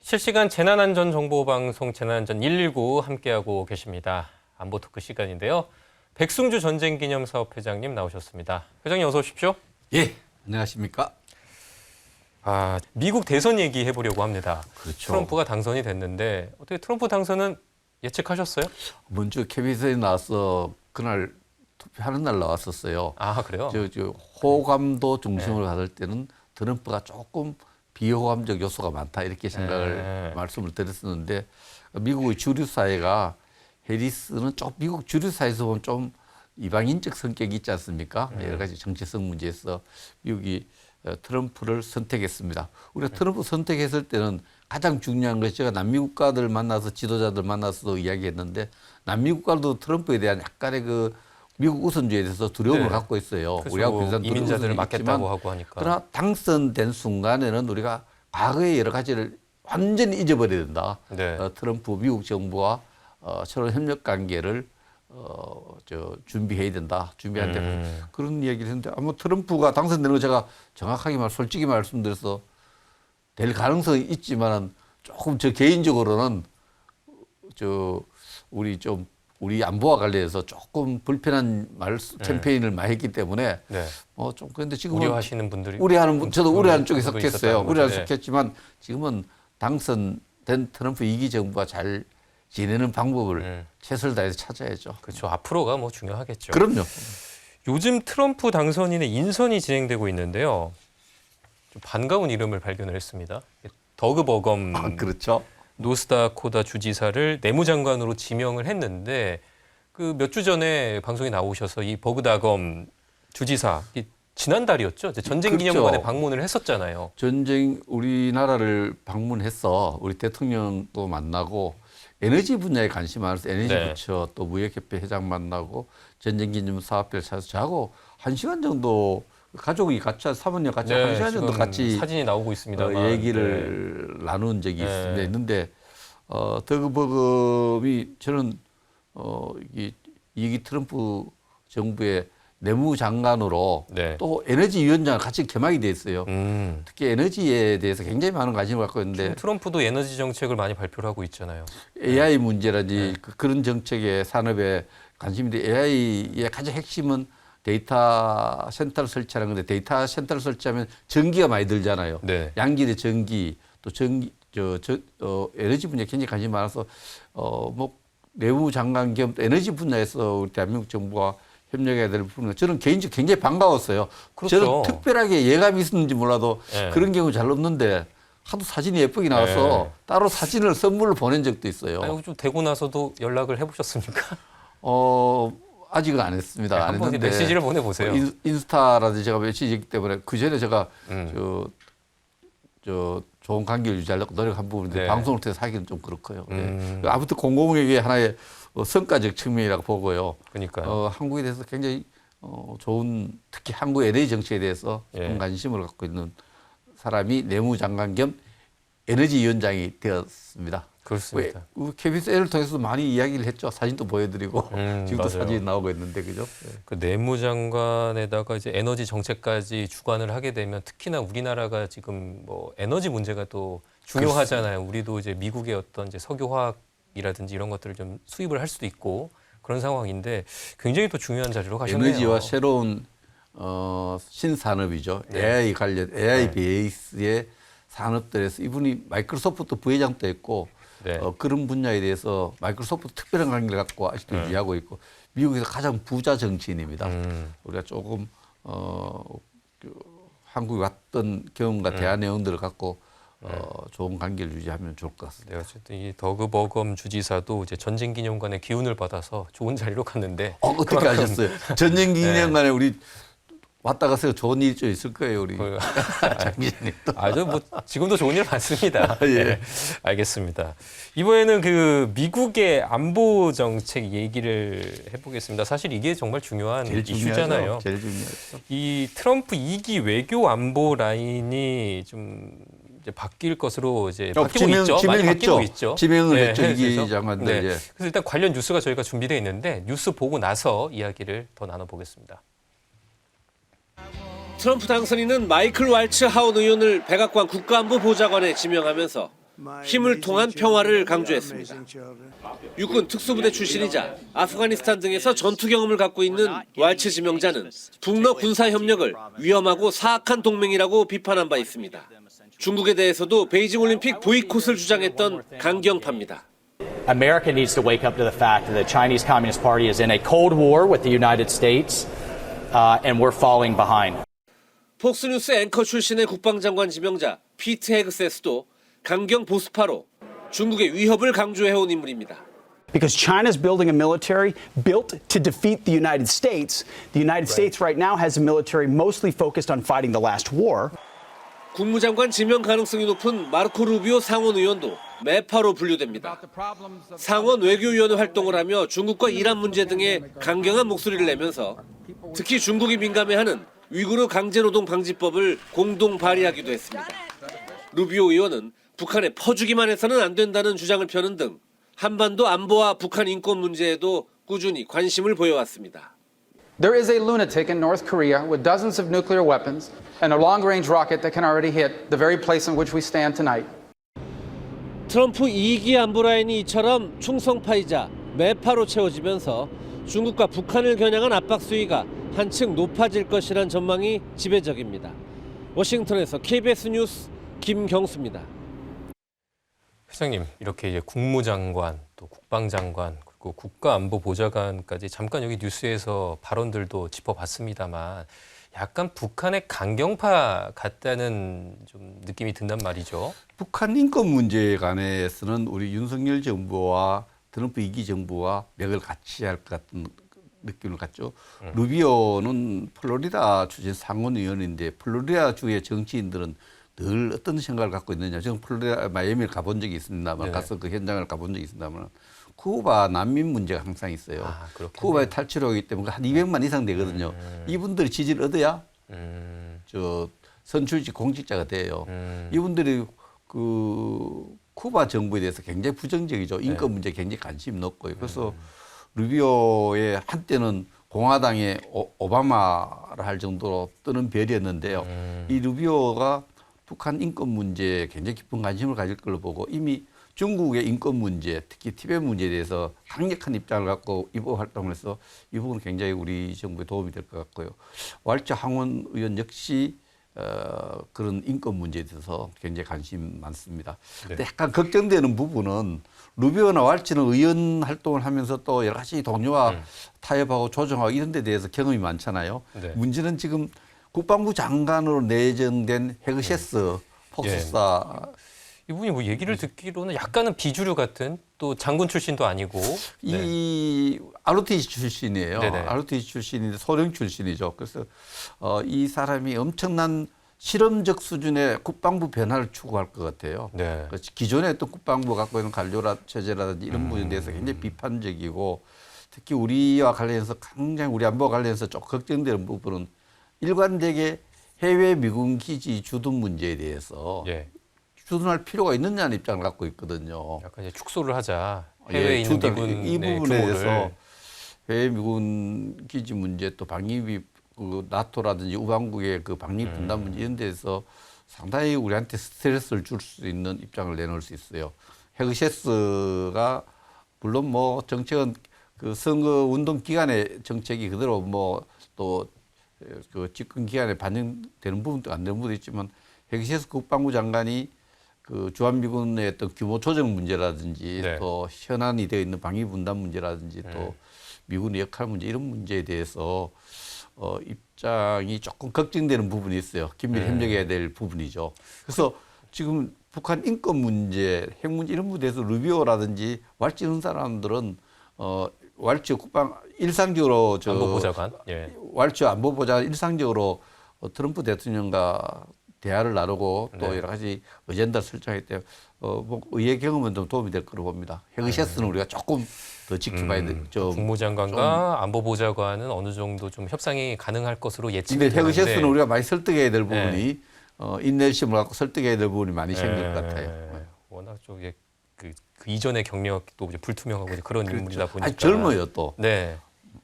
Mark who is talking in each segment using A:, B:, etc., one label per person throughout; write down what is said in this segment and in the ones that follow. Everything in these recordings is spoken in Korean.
A: 실시간 재난안전정보방송 재난안전 119 함께하고 계십니다. 안보 토크 시간인데요. 백승주 전쟁기념사업회장님 나오셨습니다. 회장님 어서 오십시오.
B: 예, 안녕하십니까?
A: 미국 대선 얘기해 보려고 합니다.
B: 그렇죠.
A: 트럼프가 당선이 됐는데 어떻게 트럼프 당선은 예측하셨어요?
B: 먼저 KBS에 나와서 그날 투표하는 날 나왔었어요.
A: 아, 그래요?
B: 호감도 중심으로 가을 때는 트럼프가 조금 비호감적 요소가 많다 이렇게 생각을 말씀을 드렸었는데 미국의 주류 사회가 해리스는 미국 주류 사회에서 보면 좀 이방인적 성격이 있지 않습니까? 여러 가지 정체성 문제에서 미국이 트럼프를 선택했습니다. 우리가 트럼프 선택했을 때는 가장 중요한 것이 제가 남미 국가들 만나서 지도자들 만나서도 이야기했는데 남미 국가도 트럼프에 대한 약간의 그 미국 우선주의에 대해서 두려움을 갖고 있어요. 우리하고 비슷한
A: 이민자들을 막겠다고 하고 하니까.
B: 그러나 당선된 순간에는 우리가 과거의 여러 가지를 완전히 잊어버려야 된다.
A: 네.
B: 트럼프 미국 정부와 서로 협력 관계를 준비해야 된다. 준비한다. 그런 얘기를 했는데 아마 트럼프가 당선되는 거 제가 정확하게 솔직히 말씀드려서 될 가능성이 있지만은 조금 저 개인적으로는 우리 안보와 관련해서 조금 불편한 캠페인을 많이 했기 때문에 좀 그런데 지금은
A: 우려하시는 분들이
B: 저도 우려하는 쪽에 속했어요. 우려하는
A: 네.
B: 속했지만 지금은 당선된 트럼프 2기 정부가 잘 지내는 방법을 최선을 다해서 찾아야죠.
A: 그렇죠. 앞으로가 뭐 중요하겠죠.
B: 그럼요.
A: 요즘 트럼프 당선인의 인선이 진행되고 있는데요. 좀 반가운 이름을 발견을 했습니다. 더그 버검
B: 그렇죠.
A: 노스다코다 주지사를 내무장관으로 지명을 했는데 그 몇 주 전에 방송에 나오셔서 이 버그다검 주지사 지난달이었죠. 전쟁기념관에
B: 그렇죠.
A: 방문을 했었잖아요.
B: 우리나라를 방문해서 우리 대통령도 만나고 에너지 분야에 관심 많아서 에너지 부처 또 무역협회 회장 만나고 전쟁기념사업회를 찾아서 저하고 1시간 정도 가족이 같이 사모님 같이 1시간 정도 같이
A: 사진이 나오고 있습니다.
B: 얘기를 나눈 적이 있습니다. 있는데 더그버검이 저는 이 트럼프 정부의 내무장관으로 또 에너지위원장을 같이 겸하게 돼 있어요. 특히 에너지에 대해서 굉장히 많은 관심을 갖고 있는데
A: 트럼프도 에너지 정책을 많이 발표를 하고 있잖아요.
B: AI 문제라든지 그런 정책의 산업에 관심인데 AI의 가장 핵심은 데이터 센터를 설치하는 건데 데이터 센터를 설치하면 전기가 많이 들잖아요. 양질의 전기 또 에너지 분야에 굉장히 관심이 많아서 내무장관 겸 에너지 분야에서 우리 대한민국 정부와 협력해야 될 부분은 저는 개인적으로 굉장히 반가웠어요.
A: 그렇죠.
B: 저는 특별하게 예감이 있었는지 몰라도 그런 경우 잘 없는데 하도 사진이 예쁘게 나와서 따로 사진을 선물로 보낸 적도 있어요.
A: 아니, 좀 되고 나서도 연락을 해보셨습니까?
B: 아직은 안 했습니다. 안
A: 한번
B: 했는데
A: 메시지를 보내보세요.
B: 인스타라든지 제가 메시지이기 때문에 그 전에 제가 좋은 관계를 유지하려고 노력한 부분인데 방송을 통해서 하기는 좀 그렇고요. 아무튼 공공에게 하나의 성과적 측면이라고 보고요.
A: 그러니까요.
B: 한국에 대해서 굉장히 좋은 특히 한국 에너지 정책에 대해서 큰 관심을 갖고 있는 사람이 내무장관 겸 에너지위원장이 되었습니다.
A: 그렇습니다.
B: KBS를 통해서도 많이 이야기를 했죠. 사진도 보여드리고 지금도
A: 맞아요.
B: 사진이 나오고 있는데 그죠?
A: 그 내무장관에다가 이제 에너지 정책까지 주관을 하게 되면 특히나 우리나라가 지금 뭐 에너지 문제가 또 중요하잖아요. 우리도 이제 미국의 어떤 이제 석유화학이라든지 이런 것들을 좀 수입을 할 수도 있고 그런 상황인데 굉장히 또 중요한 자리로 가셨네요.
B: 에너지와 새로운 신산업이죠. AI 관련 AI 베이스의 산업들에서 이분이 마이크로소프트 부회장도 했고 그런 분야에 대해서 마이크로소프트 특별한 관계를 갖고 아직도 유지하고 있고 미국에서 가장 부자 정치인입니다. 우리가 조금 한국에 왔던 경험과 대화 내용들을 갖고 좋은 관계를 유지하면 좋을 것 같습니다.
A: 네, 어쨌든 이 더그 버검 주지사도 이제 전쟁기념관의 기운을 받아서 좋은 자리로 갔는데
B: 어떻게 아셨어요? 전쟁기념관에 우리 왔다 가서 좋은 일이 좀 있을 거예요, 우리 장 기자님도.
A: 아주 뭐 지금도 좋은 일 많습니다. 네, 알겠습니다. 이번에는 그 미국의 안보 정책 얘기를 해보겠습니다. 사실 이게 정말 중요한 이슈잖아요.
B: 제일 중요하죠.
A: 이 트럼프 2기 외교 안보 라인이 좀 이제 바뀔 것으로 이제 바뀌고 있죠. 많이 바뀌고 있죠.
B: 지명을 했죠, 2기 장관들.
A: 그래서 일단 관련 뉴스가 저희가 준비되어 있는데 뉴스 보고 나서 이야기를 더 나눠보겠습니다.
C: 트럼프 당선인은 마이클 왈츠 하운 의원을 백악관 국가안보보좌관에 지명하면서 힘을 통한 평화를 강조했습니다. 육군 특수부대 출신이자 아프가니스탄 등에서 전투 경험을 갖고 있는 왈츠 지명자는 북러 군사 협력을 위험하고 사악한 동맹이라고 비판한 바 있습니다. 중국에 대해서도 베이징 올림픽 보이콧을 주장했던 강경파입니다.
D: America needs to wake up to the fact that the Chinese Communist Party is in a cold war with the United States, and we're falling behind.
C: 폭스뉴스 앵커 출신의 국방장관 지명자 피트 헤그세스도 강경 보수파로 중국의 위협을 강조해온 인물입니다.
E: Because China's building a military built to defeat the United States. The United States right now has a military mostly focused on fighting the last war.
C: 국무장관 지명 가능성이 높은 마르코 루비오 상원 의원도 매파로 분류됩니다. 상원 외교위원회 활동을 하며 중국과 이란 문제 등에 강경한 목소리를 내면서 특히 중국이 민감해하는 위구르 강제노동 방지법을 공동 발의하기도 했습니다. 루비오 의원은 북한에 퍼주기만 해서는 안 된다는 주장을 펴는 등 한반도 안보와 북한 인권 문제에도 꾸준히 관심을 보여왔습니다.
F: There is a lunatic in North Korea with dozens of nuclear weapons and a long-range rocket that can already hit the very place in which we stand tonight.
C: 트럼프 2기 안보 라인이 이처럼 충성파이자 매파로 채워지면서 중국과 북한을 겨냥한 압박 수위가 한층 높아질 것이란 전망이 지배적입니다. 워싱턴에서 KBS 뉴스 김경수입니다.
A: 회장님, 이렇게 이제 국무장관, 또 국방장관, 그리고 국가안보보좌관까지 잠깐 여기 뉴스에서 발언들도 짚어봤습니다만 약간 북한의 강경파 같다는 좀 느낌이 든단 말이죠.
B: 북한 인권 문제에 관해서는 우리 윤석열 정부와 트럼프 2기 정부와 맥을 같이 할 것 같은 느낌을 갖죠. 루비오는 플로리다 출신 상원의원인데 플로리다 주의 정치인들은 늘 어떤 생각을 갖고 있느냐. 저는 플로리다 마이애미를 가본 적이 있습니다만
A: 네.
B: 가서 그 현장을 가본 적이 있습니다만 쿠바 난민 문제가 항상 있어요. 쿠바에 탈출하기 때문에 한 200만 이상 되거든요. 이분들이 지지를 얻어야 저 선출직 공직자가 돼요. 이분들이 그 쿠바 정부에 대해서 굉장히 부정적이죠. 인권 문제에 굉장히 관심이 높고요. 그래서 루비오의 한때는 공화당의 오바마를 할 정도로 뜨는 별이었는데요. 이 루비오가 북한 인권 문제에 굉장히 깊은 관심을 가질 걸로 보고 이미 중국의 인권 문제, 특히 티베트 문제에 대해서 강력한 입장을 갖고 이번 활동을 해서 이 부분은 굉장히 우리 정부에 도움이 될 것 같고요. 왈츠 항원 의원 역시 그런 인권 문제에 대해서 굉장히 관심 많습니다.
A: 네.
B: 근데 약간 걱정되는 부분은 루비오나 왈츠는 의원 활동을 하면서 또 여러 가지 동료와 타협하고 조정하고 이런 데 대해서 경험이 많잖아요.
A: 네.
B: 문제는 지금 국방부 장관으로 내정된 헤그셰스 폭스사
A: 이분이 뭐 얘기를 듣기로는 약간은 비주류 같은 또 장군 출신도 아니고
B: 이 ROTC 출신이에요.
A: 네네.
B: ROTC 출신인데 소령 출신이죠. 그래서 이 사람이 엄청난 실험적 수준의 국방부 변화를 추구할 것 같아요.
A: 네.
B: 그래서 기존에 또 국방부 갖고 있는 관료라 체제라든지 이런 부분에 대해서 굉장히 비판적이고 특히 우리와 관련해서 굉장히 우리 안보와 관련해서 좀 걱정되는 부분은 일관되게 해외 미군 기지 주둔 문제에 대해서
A: 예.
B: 주둔할 필요가 있느냐는 입장을 갖고 있거든요.
A: 약간 이제 축소를 하자. 해외에
B: 예,
A: 있는
B: 주둔,
A: 미군의
B: 이 부분에
A: 규모를.
B: 대해서 해외 미군 기지 문제 또 방위비 그 나토라든지 우방국의 그 방위 분담 문제 이런 데서 상당히 우리한테 스트레스를 줄 수 있는 입장을 내놓을 수 있어요. 헤그셰스가 물론 뭐 정책은 그 선거 운동 기간의 정책이 그대로 뭐 또 그 집권 기간에 반영되는 부분도 안 되는 부분도 있지만 헤그셰스 국방부 장관이 그 주한미군의 어떤 규모 조정 문제라든지
A: 네.
B: 또 현안이 되어 있는 방위 분담 문제라든지 또 미군의 역할 문제 이런 문제에 대해서 입장이 조금 걱정되는 부분이 있어요. 긴밀히 협력해야 될 부분이죠. 그래서 지금 북한 인권 문제, 핵 문제 이런 부분에 대해서 루비오라든지 왈츠 이런 사람들은 왈츠 국방 일상적으로
A: 안보보좌관. 예.
B: 왈츠 안보보좌관 일상적으로 트럼프 대통령과 대화를 나누고 또
A: 네.
B: 여러 가지 어젠다 설정하기 때문에 뭐 의회 경험은 좀 도움이 될 거로 봅니다. 헤그셰스는 우리가 조금 더 지켜봐야 돼. 좀
A: 국무장관과 안보보좌관은 어느 정도 좀 협상이 가능할 것으로 예측이
B: 근데
A: 되는데.
B: 헤그셰스는 우리가 많이 설득해야 될 부분이 인내심을 갖고 설득해야 될 부분이 많이 생길 것 같아요.
A: 워낙 좀 이게 그 이전의 경력도 이제 불투명하고 이제 그런 인물이다 보니까.
B: 아니, 젊어요 또.
A: 네.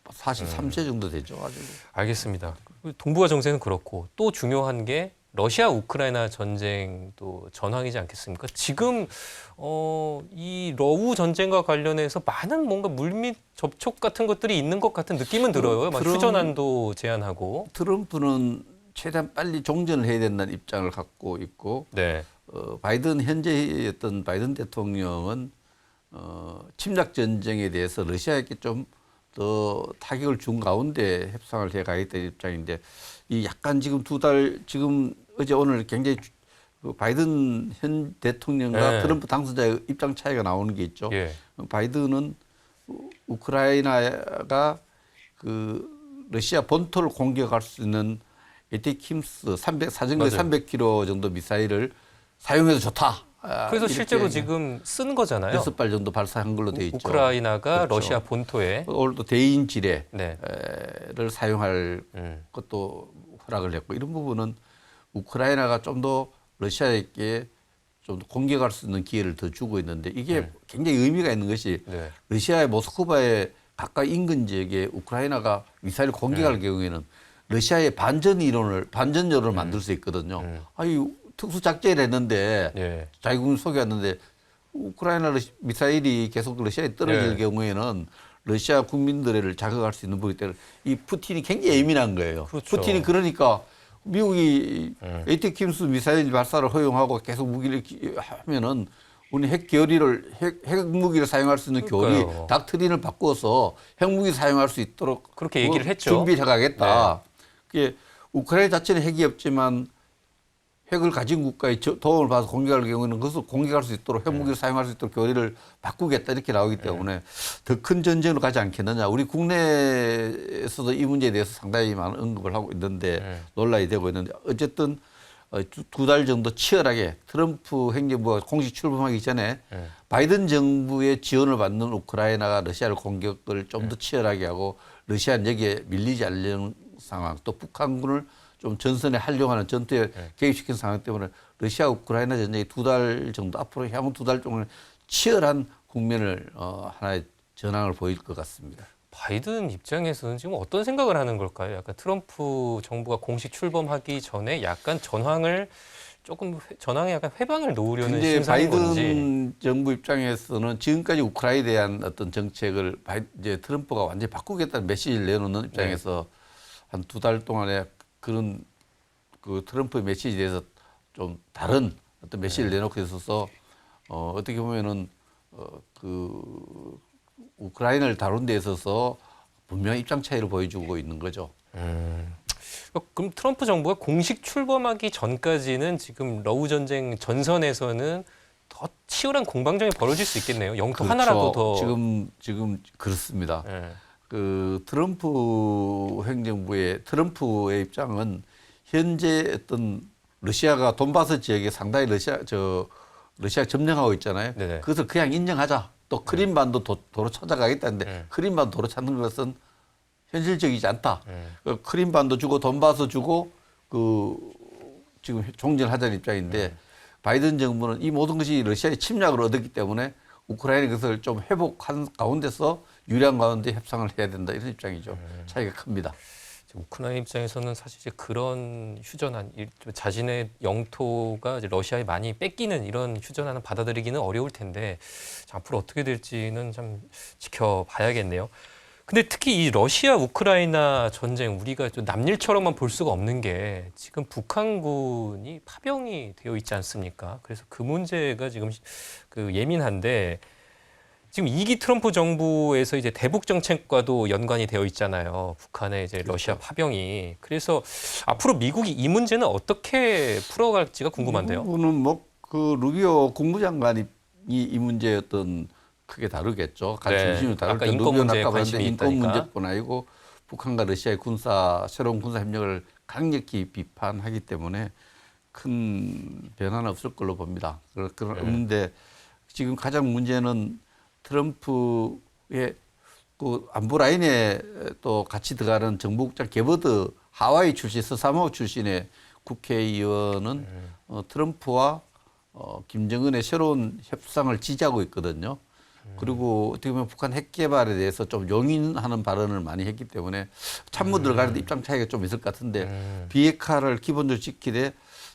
B: 43세 정도 되죠. 아주.
A: 알겠습니다. 동북아 정세는 그렇고 또 중요한 게 러시아 우크라이나 전쟁도 전황이지 않겠습니까? 지금 이 러우 전쟁과 관련해서 많은 뭔가 물밑 접촉 같은 것들이 있는 것 같은 느낌은 들어요. 막 휴전안도 제안하고.
B: 트럼프는 최대한 빨리 종전을 해야 된다는 입장을 갖고 있고
A: 네.
B: 바이든 현재였던 바이든 대통령은 침략 전쟁에 대해서 러시아에게 좀 더 타격을 준 가운데 협상을 해 가겠다는 입장인데 이 약간 지금 지금 어제 오늘 굉장히 그 바이든 현 대통령과
A: 네.
B: 트럼프 당선자의 입장 차이가 나오는 게 있죠.
A: 예.
B: 바이든은 우크라이나가 그 러시아 본토를 공격할 수 있는 에이티킴스 사정거리
A: 맞아요.
B: 300km 정도 미사일을 사용해도 좋다.
A: 그래서
B: 이렇게
A: 실제로 지금 쓴 거잖아요.
B: 6발 정도 발사한 걸로 돼 있죠.
A: 우크라이나가
B: 그렇죠.
A: 러시아 본토에.
B: 오늘 또 대인 지뢰를
A: 네.
B: 사용할 것도 허락을 했고 이런 부분은 우크라이나가 좀 더 러시아에게 좀 더 공격할 수 있는 기회를 더 주고 있는데 이게 굉장히 의미가 있는 것이
A: 네.
B: 러시아의 모스크바의 가까이 인근 지역에 우크라이나가 미사일 공격할 경우에는 러시아의 반전 여론을 만들 수 있거든요. 아니 특수 작전을 했는데
A: 예.
B: 자기군 속였는데 우크라이나 미사일이 계속 러시아에 떨어질
A: 네.
B: 경우에는 러시아 국민들을 자극할 수 있는 부분이 때문에 이 푸틴이 굉장히 예민한 거예요.
A: 그렇죠.
B: 푸틴이 그러니까 미국이 에이티킴스 미사일 발사를 허용하고 계속 무기를 하면은 우리 핵무기를 사용할 수 있는
A: 그러니까요.
B: 교리 닥트린을 바꾸어서 핵무기 사용할 수 있도록
A: 그렇게 얘기를 했죠.
B: 준비해 가겠다. 그게 우크라이나 자체는 핵이 없지만 핵을 가진 국가의 도움을 받아서 공격할 경우에는 그것을 공격할 수 있도록 핵무기를 사용할 수 있도록 교리를 바꾸겠다 이렇게 나오기 때문에 더 큰 전쟁으로 가지 않겠느냐. 우리 국내에서도 이 문제에 대해서 상당히 많은 언급을 하고 있는데 논란이 되고 있는데 어쨌든 두 달 정도 치열하게 트럼프 행정부가 공식 출범하기 전에 바이든 정부의 지원을 받는 우크라이나가 러시아를 공격을 좀 더 치열하게 하고 러시아는 여기에 밀리지 않는 상황 또 북한군을 좀 전선에 활용하는 전투에 개입시킨 상황 때문에 러시아 우크라이나 전쟁이 두 달 정도 앞으로 향후 두 달 동안 치열한 국면을 하나의 전황을 보일 것 같습니다.
A: 바이든 입장에서는 지금 어떤 생각을 하는 걸까요? 약간 트럼프 정부가 공식 출범하기 전에 약간 전황에 약간 회방을 놓으려는
B: 근데
A: 심상인
B: 바이든
A: 건지.
B: 정부 입장에서는 지금까지 우크라이나에 대한 어떤 정책을 이제 트럼프가 완전히 바꾸겠다는 메시지를 내놓는 입장에서 한 두 달 동안에 그런 그 트럼프의 메시지에 대해서 좀 다른 어떤 메시지를 내놓고 있어서 어떻게 보면은 그 우크라이나를 다룬 데 있어서 분명히 입장 차이를 보여주고 있는 거죠.
A: 그럼 트럼프 정부가 공식 출범하기 전까지는 지금 러우 전쟁 전선에서는 더 치열한 공방전이 벌어질 수 있겠네요. 영토 하나라도 더.
B: 지금 그렇습니다.
A: 예.
B: 그 트럼프의 입장은 현재 어떤 러시아가 돈바스 지역에 상당히 러시아 점령하고 있잖아요.
A: 네네.
B: 그것을 그냥 인정하자. 또 크림반도 도로 찾아가겠다는데 크림반도 도로 찾는 것은 현실적이지 않다. 그 크림반도 주고 돈바스 주고 그 지금 종전하자는 입장인데 바이든 정부는 이 모든 것이 러시아의 침략을 얻었기 때문에 우크라이나 그것을 좀 회복한 가운데서 유리한 가운데 협상을 해야 된다 이런 입장이죠. 차이가 큽니다.
A: 우크라이나 입장에서는 사실 이제 그런 휴전안, 자신의 영토가 이제 러시아에 많이 뺏기는 이런 휴전안을 받아들이기는 어려울 텐데 앞으로 어떻게 될지는 좀 지켜봐야겠네요. 근데 특히 이 러시아 우크라이나 전쟁 우리가 좀 남일처럼만 볼 수가 없는 게 지금 북한군이 파병이 되어 있지 않습니까? 그래서 그 문제가 지금 그 예민한데 지금 2기 트럼프 정부에서 이제 대북 정책과도 연관이 되어 있잖아요. 북한의 이제 러시아 파병이. 그래서 앞으로 미국이 이 문제는 어떻게 풀어갈지가 궁금한데요.
B: 이 부분은 그 루비오 국무장관이 이 문제에 어떤 크게 다루겠죠. 같이
A: 네.
B: 중심을 다룰
A: 아까
B: 때
A: 인권 문제에
B: 아까
A: 관심이
B: 말했는데 인권
A: 있다니까.
B: 문제뿐 아니고 북한과 러시아의 새로운 군사 협력을 강력히 비판하기 때문에 큰 변화는 없을 걸로 봅니다. 그런데 지금 가장 문제는 트럼프의 그 안보 라인에 또 같이 들어가는 정보국장 게버드 하와이 출신 서사모 출신의 국회의원은 트럼프와 김정은의 새로운 협상을 지지하고 있거든요. 그리고 어떻게 보면 북한 핵 개발에 대해서 좀 용인하는 발언을 많이 했기 때문에 참모 들어가는데 입장 차이가 좀 있을 것 같은데 비핵화를 기본적으로 지키되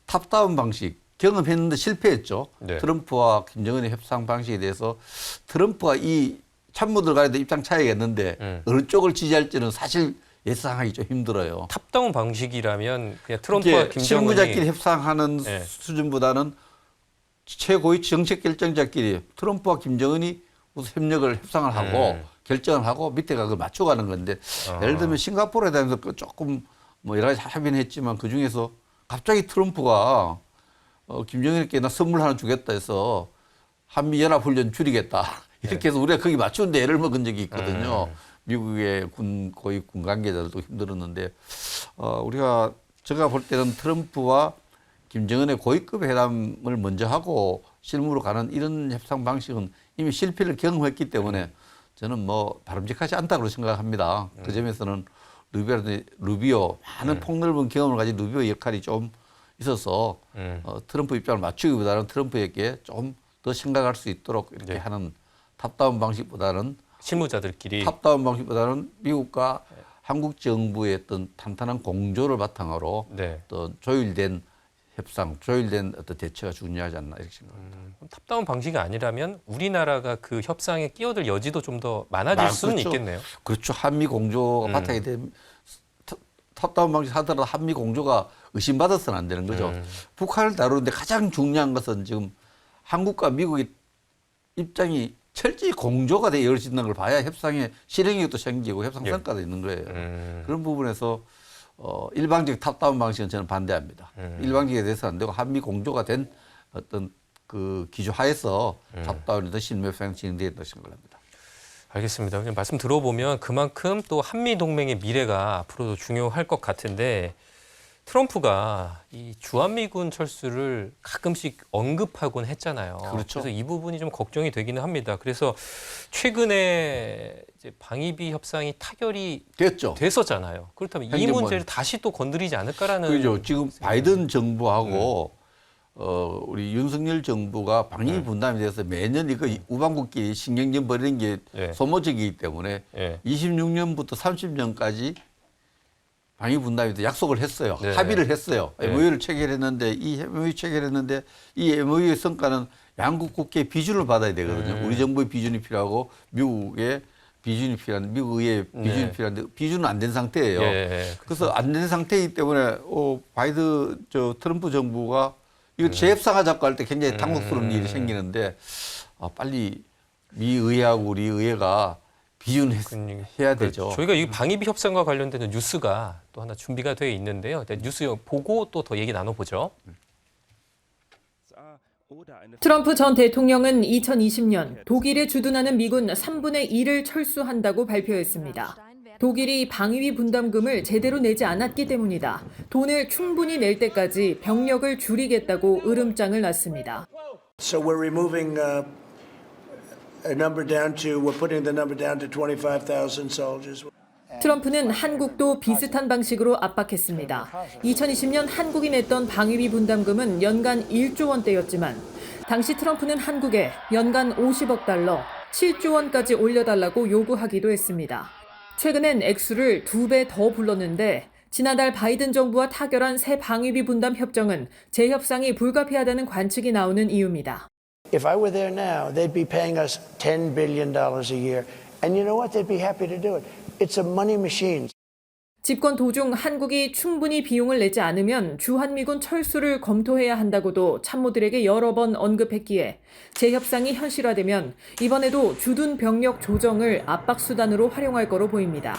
B: 탑다운 방식 경험했는데 실패했죠.
A: 네.
B: 트럼프와 김정은의 협상 방식에 대해서 트럼프가 이 참모들 간에도 입장 차이가 있는데 어느 쪽을 지지할지는 사실 예상하기 좀 힘들어요.
A: 탑다운 방식이라면 그냥 트럼프와
B: 이게
A: 김정은이
B: 실무자끼리 협상하는
A: 네.
B: 수준보다는 최고의 정책 결정자끼리 트럼프와 김정은이 우선 협상을 하고 결정을 하고 밑에가 그걸 맞춰가는 건데 예를 들면 싱가포르에 대해서 조금 뭐 여러 가지 합의는 했지만 그 중에서 갑자기 트럼프가 김정은에게 나 선물 하나 주겠다 해서 한미 연합훈련 줄이겠다 이렇게 해서 우리가 거기 맞추는데 애를 먹은 적이 있거든요. 미국의 고위 군 관계자들도 힘들었는데 우리가 제가 볼 때는 트럼프와 김정은의 고위급 회담을 먼저 하고 실무로 가는 이런 협상 방식은 이미 실패를 경험했기 때문에 저는 뭐 바람직하지 않다고 생각합니다. 그 점에서는 루비오 많은 폭넓은 경험을 가진 루비오 역할이 좀 있어서 트럼프 입장을 맞추기보다는 트럼프에게 좀 더 생각할 수 있도록 이렇게 하는 탑다운 방식보다는
A: 실무자들끼리
B: 탑다운 방식보다는 미국과 한국 정부의 어떤 탄탄한 공조를 바탕으로
A: 네.
B: 또 조율된 협상, 조율된 어떤 대처가 중요하지 않나 이렇게 생각합니다.
A: 탑다운 방식이 아니라면 우리나라가 그 협상에 끼어들 여지도 좀 더 많아질 수는
B: 그렇죠.
A: 있겠네요.
B: 그렇죠. 한미 공조가 바탕이 되면 탑다운 방식 하더라도 한미 공조가 의심받아서는 안 되는 거죠. 북한을 다루는데 가장 중요한 것은 지금 한국과 미국의 입장이 철저히 공조가 되어 이루어진다는 걸 봐야 협상에 실행력도 생기고 협상 성과도 있는 거예요. 그런 부분에서 일방적 탑다운 방식은 저는 반대합니다. 일방적에 대해서 안 되고 한미 공조가 된 어떤 그 기조 하에서 탑다운이든 실무 협상이 진행되었다고 생각합니다.
A: 알겠습니다. 그냥 말씀 들어보면 그만큼 또 한미 동맹의 미래가 앞으로도 중요할 것 같은데 트럼프가 이 주한미군 철수를 가끔씩 언급하곤 했잖아요.
B: 그렇죠.
A: 그래서 이 부분이 좀 걱정이 되기는 합니다. 그래서 최근에 이제 방위비 협상이 타결이
B: 됐죠.
A: 됐었잖아요. 그렇다면 이
B: 행정부는.
A: 문제를 다시 또 건드리지 않을까라는
B: 그죠. 지금 바이든 정부하고 우리 윤석열 정부가 방위 분담에 대해서 매년 이거 우방국끼리 신경전 벌이는 게
A: 네.
B: 소모적이기 때문에
A: 네.
B: 26년부터 30년까지 방위 분담에 대해서 약속을 했어요.
A: 네.
B: 합의를 했어요.
A: 네.
B: MOU를 체결했는데 이 MOU 체결했는데 이 MOU의 성과는 양국 국회의 비준을 받아야 되거든요. 우리 정부의 비준이 필요하고 미국의 비준이 필요한 미국 의회의 비준이
A: 네.
B: 필요한데 비준은 안 된 상태예요.
A: 예,
B: 그래서 안 된 상태이기 때문에 트럼프 정부가 이거 재협상하자고 할 때 굉장히 당혹스러운 일이 생기는데 빨리 미 의회하고 우리 의회가 비준해야 되죠.
A: 저희가 이 방위비 협상과 관련되는 뉴스가 또 하나 준비가 되어 있는데요. 일단 뉴스 보고 또 더 얘기 나눠보죠.
G: 트럼프 전 대통령은 2020년 독일에 주둔하는 미군 3분의 1을 철수한다고 발표했습니다. 독일이 방위비 분담금을 제대로 내지 않았기 때문이다. 돈을 충분히 낼 때까지 병력을 줄이겠다고 으름장을 놨습니다.
H: So we're removing we're putting the number down to 25,000 soldiers.
G: 트럼프는 한국도 비슷한 방식으로 압박했습니다. 2020년 한국이 냈던 방위비 분담금은 연간 1조 원대였지만 당시 트럼프는 한국에 연간 50억 달러, 7조 원까지 올려달라고 요구하기도 했습니다. 최근엔 액수를 2배 더 불렀는데 지난달 바이든 정부와 타결한 새 방위비 분담 협정은 재협상이 불가피하다는 관측이 나오는 이유입니다.
H: If I were there now, they'd be paying us $10 billion a year. And you know what? They'd be happy to do it. It's a money machine.
G: 집권 도중 한국이 충분히 비용을 내지 않으면 주한미군 철수를 검토해야 한다고도 참모들에게 여러 번 언급했기에 재협상이 현실화되면 이번에도 주둔 병력 조정을 압박수단으로 활용할 거로 보입니다.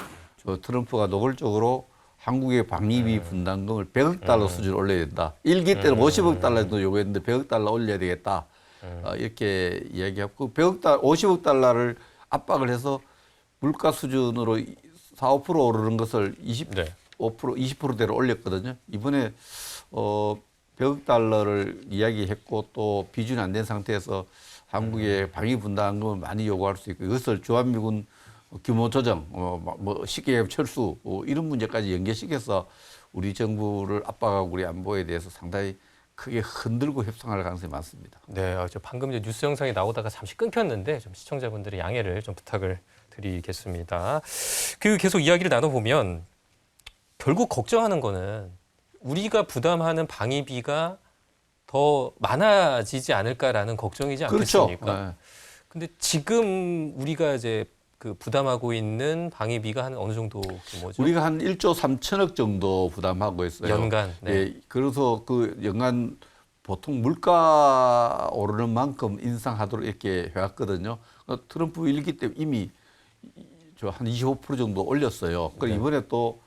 B: 트럼프가 노골적으로 한국의 방위비 분담금을 100억 달러 수준으로 올려야 된다. 1기 때는 50억 달러도 요구했는데 100억 달러 올려야 되겠다. 이렇게 이야기하고 50억 달러를 압박을 해서 물가 수준으로 4, 5% 오르는 것을 20%대로 올렸거든요. 이번에 100억 달러를 이야기했고 또 비준이 안 된 상태에서 한국의 방위 분담금을 많이 요구할 수 있고 이것을 주한미군 규모 조정, 뭐 쉽게 철수 이런 문제까지 연계시켜서 우리 정부를 압박하고 우리 안보에 대해서 상당히 크게 흔들고 협상할 가능성이 많습니다.
A: 네, 방금 이제 뉴스 영상이 나오다가 잠시 끊겼는데 좀 시청자분들의 양해를 좀 부탁을 드리겠습니다. 계속 이야기를 나눠보면 결국 걱정하는 거는 우리가 부담하는 방위비가 더 많아지지 않을까라는 걱정이지 않겠습니까?
B: 그렇죠. 네.
A: 근데 지금 우리가 이제 그 부담하고 있는 방위비가 한 어느 정도 규모죠?
B: 우리가 한 1조 3천억 정도 부담하고 있어요.
A: 연간. 네.
B: 예, 그래서 그 연간 보통 물가 오르는 만큼 인상하도록 이렇게 해왔거든요. 트럼프 일기 때 이미 한 25% 정도 올렸어요. 그리고 이번에 또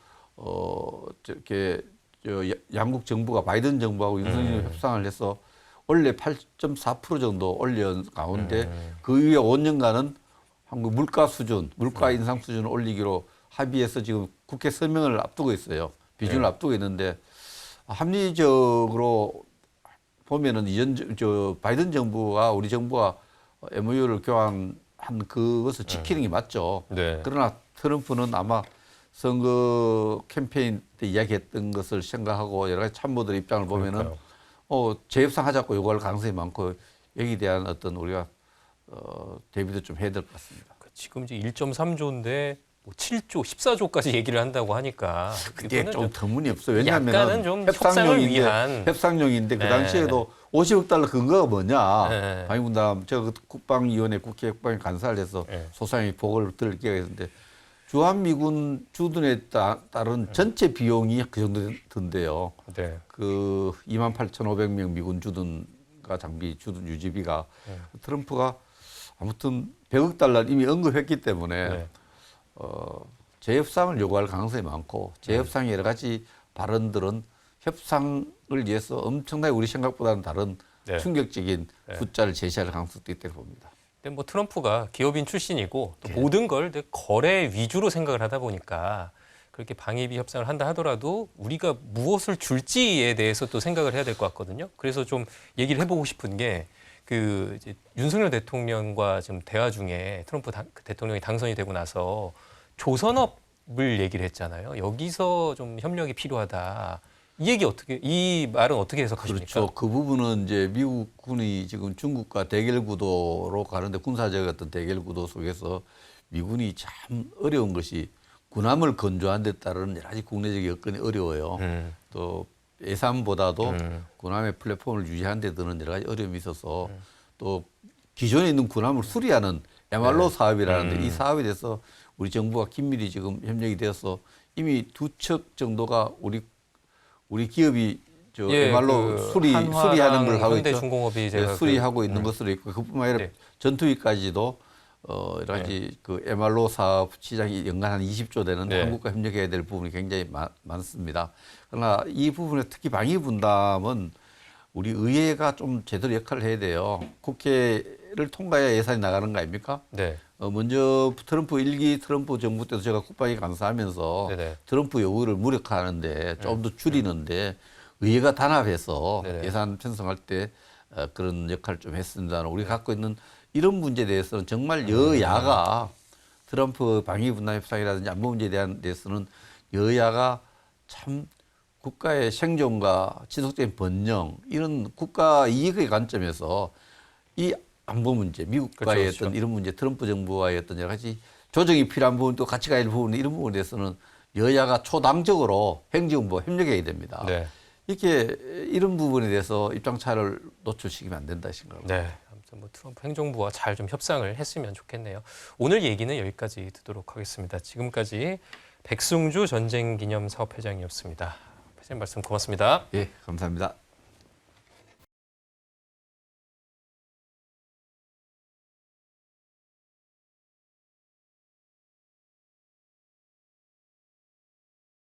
B: 저렇게 양국 정부가 바이든 정부하고 윤석열 협상을 해서 원래 8.4% 정도 올린 가운데 그 이후에 5년간은 한국 물가 수준, 물가 인상 수준을 올리기로 합의해서 지금 국회 서명을 앞두고 있어요. 비준을 앞두고 있는데 합리적으로 보면은 바이든 정부와 우리 정부가 MOU를 교환한 그것을 지키는 게 맞죠.
A: 네.
B: 그러나 트럼프는 아마 선거 캠페인 때 이야기했던 것을 생각하고 여러 가지 참모들의 입장을 보면은 재협상하자고 요구할 가능성이 많고 여기에 대한 어떤 우리가 대비도 좀 해야 될 것 같습니다.
A: 지금 이제 1.3조인데 뭐 7조, 14조까지 얘기를 한다고 하니까
B: 그게 좀
A: 좀
B: 터무니없어요.
A: 약간은
B: 왜냐하면
A: 좀 협상을 위한.
B: 협상용인데 그
A: 네.
B: 당시에도 50억 달러 근거가 뭐냐.
A: 네.
B: 방위분담 제가 그 국방위원회 국회 국방위 간사를 해서
A: 네.
B: 소상히 보고를 들을 기회가 있는데 주한미군 주둔에 따른 전체 비용이 그 정도 든대요.
A: 네.
B: 그 28,500명 미군 주둔과 장비 주둔 유지비가 트럼프가 아무튼 100억 달러를 이미 언급했기 때문에
A: 네.
B: 재협상을 요구할 가능성이 많고 재협상의 여러 가지 발언들은 협상을 위해서 엄청나게 우리 생각보다는 다른
A: 네.
B: 충격적인 숫자를 제시할 가능성도 있다고 봅니다.
A: 근데 뭐 트럼프가 기업인 출신이고 또 모든 걸 거래 위주로 생각을 하다 보니까 그렇게 방위비 협상을 한다 하더라도 우리가 무엇을 줄지에 대해서 또 생각을 해야 될 것 같거든요. 그래서 좀 얘기를 해보고 싶은 게 그 이제 윤석열 대통령과 지금 대화 중에 트럼프 대통령이 당선이 되고 나서 조선업을 얘기를 했잖아요. 여기서 좀 협력이 필요하다. 이 말은 어떻게 해석하십니까?
B: 그렇죠. 그 부분은 이제 미국 군이 지금 중국과 대결 구도로 가는데 군사적 어떤 대결 구도 속에서 미군이 참 어려운 것이 군함을 건조한 데 따른 여러 가지 국내적 여건이 어려워요. 또 예산보다도 군함의 플랫폼을 유지하는 데 드는 여러 가지 어려움이 있어서 또 기존에 있는 군함을 수리하는 MRO 사업이라는데 이 사업에 대해서 우리 정부가 긴밀히 지금 협력이 되어서 이미 2척 정도가 우리 기업이 MRO 수리하는 걸 하고 있죠.
A: 현대중공업이 제가
B: 수리하고 있는 것으로 있고 그뿐만 아니라 전투기까지도 여러 가지 그 MRO 사업 시장이 연간 한 20조 되는 한국과 협력해야 될 부분이 굉장히 많습니다. 그러나 이 부분에 특히 방위 분담은 우리 의회가 좀 제대로 역할을 해야 돼요. 국회를 통과해야 예산이 나가는 거 아닙니까?
A: 네.
B: 먼저 트럼프 정부 때도 제가 국방위 감사하면서
A: 네네.
B: 트럼프 요구를 무력화하는데 좀 더 줄이는데 의회가 단합해서
A: 네네.
B: 예산 편성할 때 그런 역할을 좀 했습니다. 우리가 갖고 있는 이런 문제에 대해서는 정말 여야가 트럼프 방위 분담 협상이라든지 안보 문제에 대한 데서는 여야가 참 국가의 생존과 지속적인 번영 이런 국가 이익의 관점에서 이 안보 문제, 미국과의
A: 그렇죠.
B: 어떤 이런 문제, 트럼프 정부와의 어떤 여러 가지 조정이 필요한 부분 또 같이 가야 할 부분 이런 부분에 대해서는 여야가 초당적으로 행정부와 협력해야 됩니다.
A: 네.
B: 이렇게 이런 부분에 대해서 입장 차를 노출시키면 안 된다 생각합니다.
A: 네. 아무튼 뭐 트럼프 행정부와 잘 좀 협상을 했으면 좋겠네요. 오늘 얘기는 여기까지 듣도록 하겠습니다. 지금까지 백승주 전쟁기념사업회장이었습니다. 회장님 말씀 고맙습니다.
B: 예, 감사합니다.